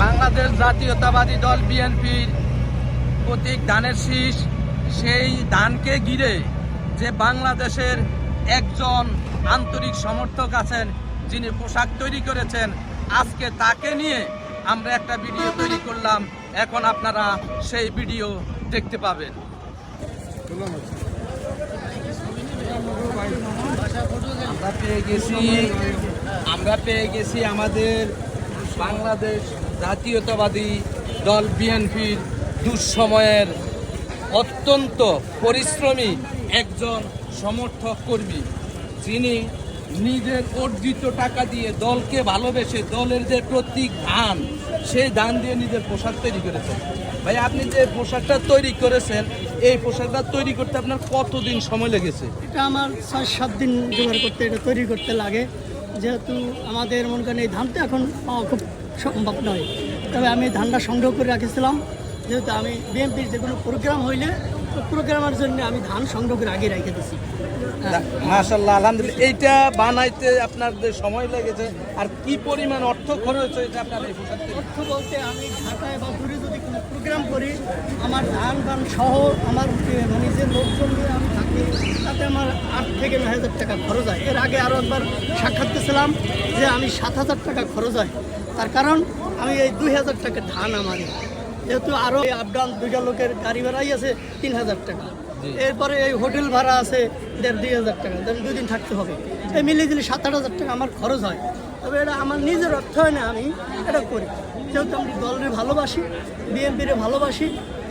বাংলাদেশ জাতীয়তাবাদী দল বিএনপির প্রতীক ধানের শীষ, সেই ধানকে ঘিরে যে বাংলাদেশের একজন আন্তরিক সমর্থক আছেন যিনি পোশাক তৈরি করেছেন, আজকে তাকে নিয়ে আমরা একটা ভিডিও তৈরি করলাম। এখন আপনারা সেই ভিডিও দেখতে পাবেন। আমরা পেয়ে গেছি আমাদের বাংলাদেশ জাতীয়তাবাদী দল বিএনপির দুঃসময়ের অত্যন্ত পরিশ্রমী একজন সমর্থক কর্মী, যিনি নিজের অর্জিত টাকা দিয়ে দলকে ভালোবেসে দলের যে প্রতীক ধান, সেই ধান দিয়ে নিজের পোশাক তৈরি করেছেন। ভাই, আপনি যে পোশাকটা তৈরি করেছেন, এই পোশাকটা তৈরি করতে আপনার কতদিন সময় লেগেছে? এটা আমার 6-7 দিন জোগাড় করতে, এটা তৈরি করতে লাগে। যেহেতু আমাদের মনে করেন এই ধানটা এখন পাওয়া খুব সম্ভব নয়, তবে আমি ধানটা সংগ্রহ করে রাখেছিলাম। যেহেতু আমি বিএনপির যে কোনো প্রোগ্রাম হইলে প্রোগ্রামের জন্য আমি ধান সংগ্রহ করে আগে রেখে দিচ্ছি। মাশাআল্লাহ, আলহামদুলিল্লাহ। এইটা বানাইতে আপনার যে সময় লেগেছে আর কি পরিমাণ অর্থ খরচ হয়েছে আপনার এই পোশাক? অর্থ বলতে আমি ঢাকায় বা দূরে যদি কোনো প্রোগ্রাম করি, আমার ধান বান সহ আমার মানে যে লোকজন নিয়ে আমি থাকি, তাতে আমার 8 থেকে 9,000 টাকা খরচ হয়। এর আগে আরও একবার সাক্ষাৎ দিয়েছিলাম যে আমি 7,000 টাকা খরচ হয়। তার কারণ আমি এই 2,000 টাকা ধান আমার, যেহেতু আরও আপ ডাউন 2টা লোকের গাড়ি ভাড়াই আছে 3,000 টাকা, এরপরে এই হোটেল ভাড়া আছে 1,500-2,000 টাকা, 2 দিন থাকতে হবে। এই মিলিয়ে দিলে 7-8,000 টাকা আমার খরচ হয়। তবে এটা আমার নিজের অর্থ হয় না, আমি এটা করি যেহেতু আমি দলের ভালোবাসি, বিএনপির ভালোবাসি,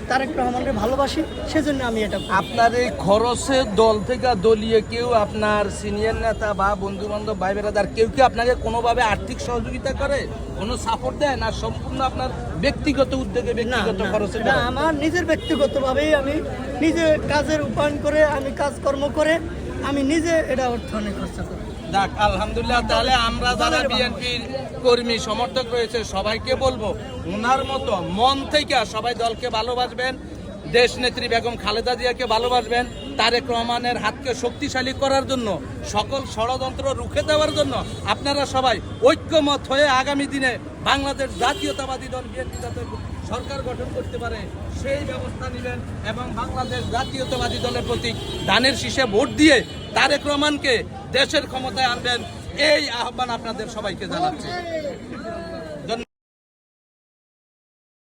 তারেক রহমানের ভালোবাসি, সেজন্য আমি এটা করি। আপনার এই খরচে দল থেকে দলীয় কেউ, আপনার সিনিয়র নেতা বা বন্ধু বান্ধব ভাই বেড়াদার কেউ কি আপনাকে কোনোভাবে আর্থিক সহযোগিতা করে, কোনো সাপোর্ট দেয় না? সম্পূর্ণ আপনার ব্যক্তিগত উদ্যোগে, ব্যক্তিগত খরচে? না, আমার নিজের ব্যক্তিগতভাবেই আমি নিজে কাজের রূপায়ণ করে, আমি কাজকর্ম করে আমি নিজে এটা অর্থায়নে খরচা করি। যাক, আলহামদুলিল্লাহ। তাহলে আমরা যারা বিএনপির কর্মী সমর্থক রয়েছে সবাইকে বলবো, ওনার মতো মন থেকে সবাই দলকে ভালোবাসবেন, দেশ নেত্রী বেগম খালেদা জিয়াকে ভালোবাসবেন, তারেক রহমানের হাতকে শক্তিশালী করার জন্য, সকল ষড়যন্ত্র রুখে দেওয়ার জন্য আপনারা সবাই ঐক্যমত হয়ে আগামী দিনে বাংলাদেশ জাতীয়তাবাদী দল বিএনপি যাতে সরকার গঠন করতে পারে সেই ব্যবস্থা নেবেন এবং বাংলাদেশ জাতীয়তাবাদী দলের প্রতি ধানের শীষে ভোট দিয়ে তারেক রহমানকে দেশের ক্ষমতায় আনবেন, এই আহ্বান আপনাদের সবাইকে জানাচ্ছি।